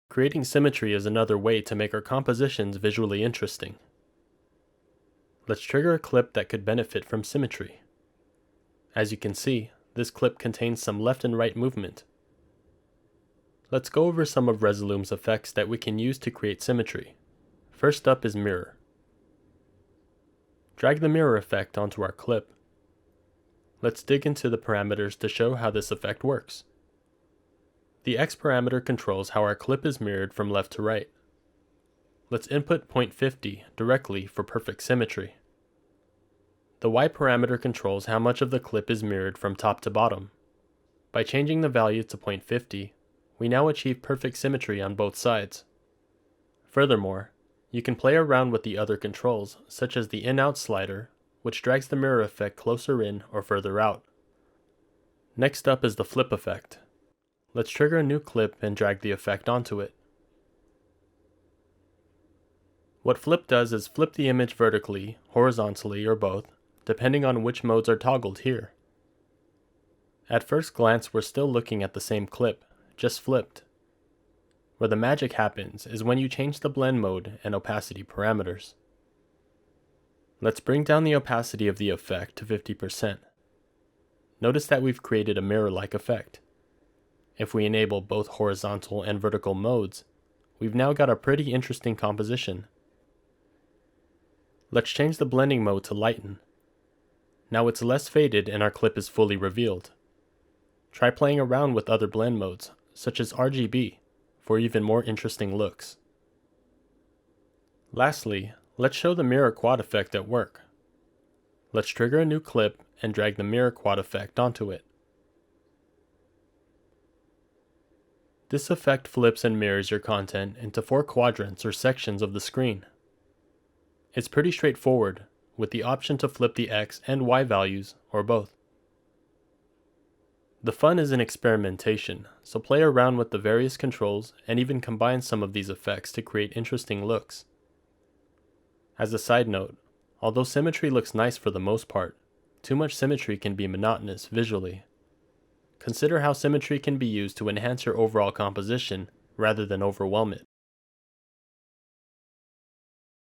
Creating symmetry is another way to make our compositions visually interesting. Let's trigger a clip that could benefit from symmetry. As you can see, this clip contains some left and right movement. Let's go over some of Resolume's effects that we can use to create symmetry. First up is mirror. Drag the mirror effect onto our clip. Let's dig into the parameters to show how this effect works. The X parameter controls how our clip is mirrored from left to right. Let's input 0.50 directly for perfect symmetry. The Y parameter controls how much of the clip is mirrored from top to bottom. By changing the value to 0.50, we now achieve perfect symmetry on both sides. Furthermore, you can play around with the other controls, such as the in-out slider, which drags the mirror effect closer in or further out. Next up is the flip effect. Let's trigger a new clip and drag the effect onto it. What flip does is flip the image vertically, horizontally, or both, depending on which modes are toggled here. At first glance, we're still looking at the same clip, just flipped. Where the magic happens is when you change the blend mode and opacity parameters. Let's bring down the opacity of the effect to 50%. Notice that we've created a mirror-like effect. If we enable both horizontal and vertical modes, we've now got a pretty interesting composition. Let's change the blending mode to lighten. Now it's less faded and our clip is fully revealed. Try playing around with other blend modes, such as RGB, for even more interesting looks. Lastly, let's show the mirror quad effect at work. Let's trigger a new clip and drag the mirror quad effect onto it. This effect flips and mirrors your content into 4 quadrants or sections of the screen. It's pretty straightforward, with the option to flip the X and Y values, or both. The fun is in experimentation, so play around with the various controls and even combine some of these effects to create interesting looks. As a side note, although symmetry looks nice for the most part, too much symmetry can be monotonous visually. Consider how symmetry can be used to enhance your overall composition rather than overwhelm it.